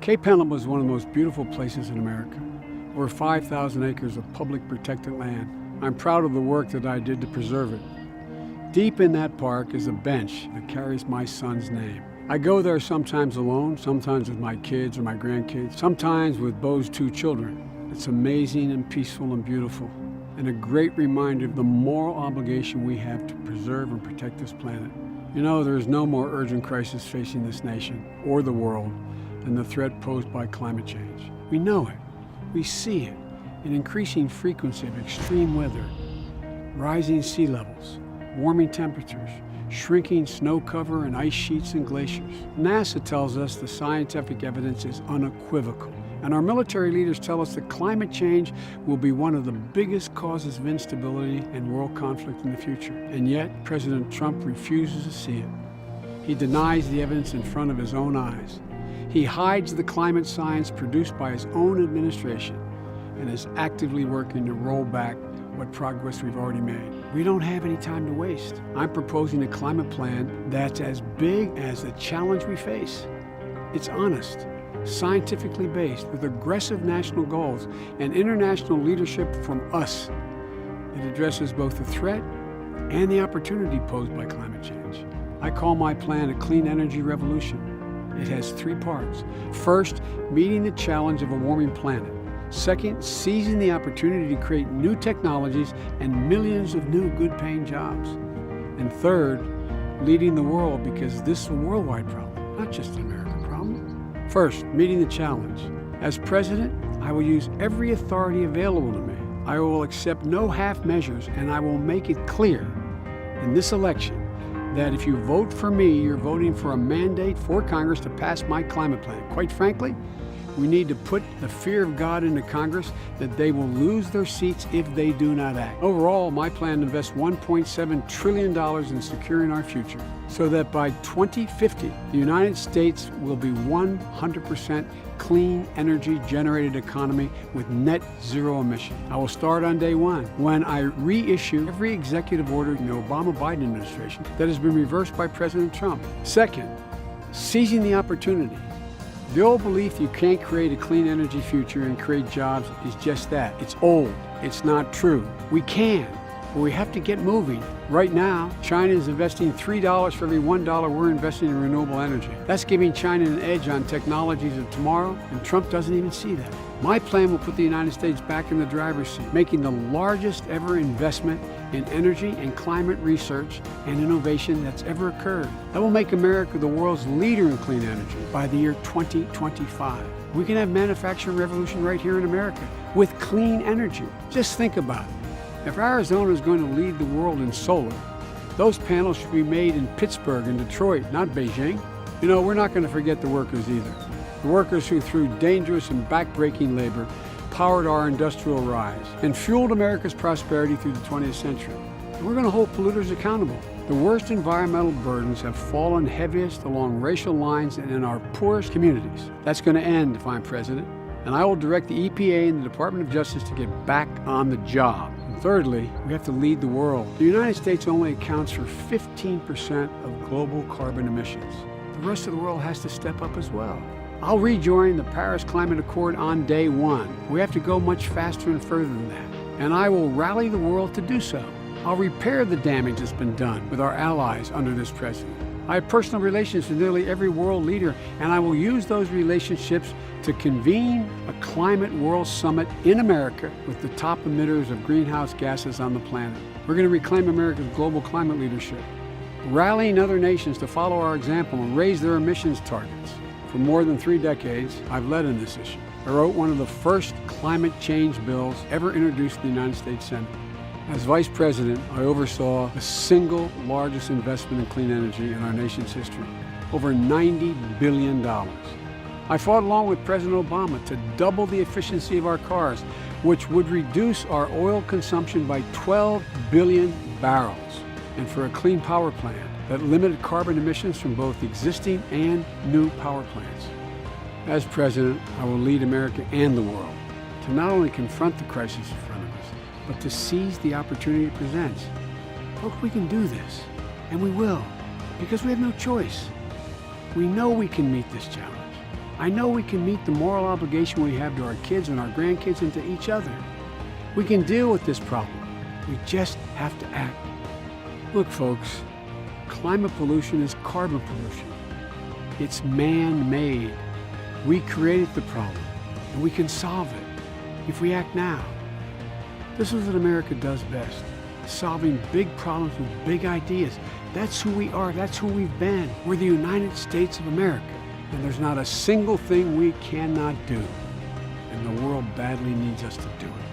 Cape Henlopen was one of the most beautiful places in America. Over 5,000 acres of public protected land. I'm proud of the work that I did to preserve it. Deep in that park is a bench that carries my son's name. I go there sometimes alone, sometimes with my kids or my grandkids, sometimes with Beau's 2 children. It's amazing and peaceful and beautiful, and a great reminder of the moral obligation we have to preserve and protect this planet. You know, there is no more urgent crisis facing this nation or the world than the threat posed by climate change. We know it, we see it, in increasing frequency of extreme weather, rising sea levels, warming temperatures, shrinking snow cover and ice sheets and glaciers. NASA tells us the scientific evidence is unequivocal, and our military leaders tell us that climate change will be one of the biggest causes of instability and world conflict in the future. And yet, President Trump refuses to see it. He denies the evidence in front of his own eyes. He hides the climate science produced by his own administration and is actively working to roll back what progress we've already made. We don't have any time to waste. I'm proposing a climate plan that's as big as the challenge we face. It's honest, scientifically based, with aggressive national goals and international leadership from us. It addresses both the threat and the opportunity posed by climate change. I call my plan a clean energy revolution. It has 3 parts. First, meeting the challenge of a warming planet. Second, seizing the opportunity to create new technologies and millions of new good-paying jobs. And third, leading the world, because this is a worldwide problem, not just an American problem. First, meeting the challenge. As president, I will use every authority available to me. I will accept no half measures, and I will make it clear in this election that if you vote for me, you're voting for a mandate for Congress to pass my climate plan. Quite frankly, we need to put the fear of God into Congress that they will lose their seats if they do not act. Overall, my plan invests $1.7 trillion in securing our future so that by 2050, the United States will be 100% clean energy generated economy with net zero emission. I will start on day 1 when I reissue every executive order in the Obama-Biden administration that has been reversed by President Trump. Second, seizing the opportunity. The old belief you can't create a clean energy future and create jobs is just that. It's old. It's not true. We can, but we have to get moving. Right now, China is investing $3 for every $1 we're investing in renewable energy. That's giving China an edge on technologies of tomorrow, and Trump doesn't even see that. My plan will put the United States back in the driver's seat, making the largest ever investment in energy and climate research and innovation that's ever occurred. That will make America the world's leader in clean energy by the year 2025. We can have manufacturing revolution right here in America with clean energy. Just think about it. If Arizona is going to lead the world in solar, those panels should be made in Pittsburgh and Detroit, not Beijing. You know, we're not going to forget the workers either. The workers who, through dangerous and backbreaking labor, powered our industrial rise and fueled America's prosperity through the 20th century. And we're going to hold polluters accountable. The worst environmental burdens have fallen heaviest along racial lines and in our poorest communities. That's going to end if I'm president, and I will direct the EPA and the Department of Justice to get back on the job. And thirdly, we have to lead the world. The United States only accounts for 15% of global carbon emissions. The rest of the world has to step up as well. I'll rejoin the Paris Climate Accord on day 1. We have to go much faster and further than that, and I will rally the world to do so. I'll repair the damage that's been done with our allies under this president. I have personal relations with nearly every world leader, and I will use those relationships to convene a climate world summit in America with the top emitters of greenhouse gases on the planet. We're going to reclaim America's global climate leadership, rallying other nations to follow our example and raise their emissions targets. For more than 3 decades, I've led in this issue. I wrote one of the first climate change bills ever introduced in the United States Senate. As Vice President, I oversaw the single largest investment in clean energy in our nation's history, over $90 billion. I fought along with President Obama to double the efficiency of our cars, which would reduce our oil consumption by 12 billion barrels, and for a clean power plan that limited carbon emissions from both existing and new power plants. As president, I will lead America and the world to not only confront the crisis in front of us, but to seize the opportunity it presents. Look, we can do this, and we will, because we have no choice. We know we can meet this challenge. I know we can meet the moral obligation we have to our kids and our grandkids and to each other. We can deal with this problem. We just have to act. Look, folks, climate pollution is carbon pollution. It's man-made. We created the problem, and we can solve it if we act now. This is what America does best, solving big problems with big ideas. That's who we are. That's who we've been. We're the United States of America, and there's not a single thing we cannot do, and the world badly needs us to do it.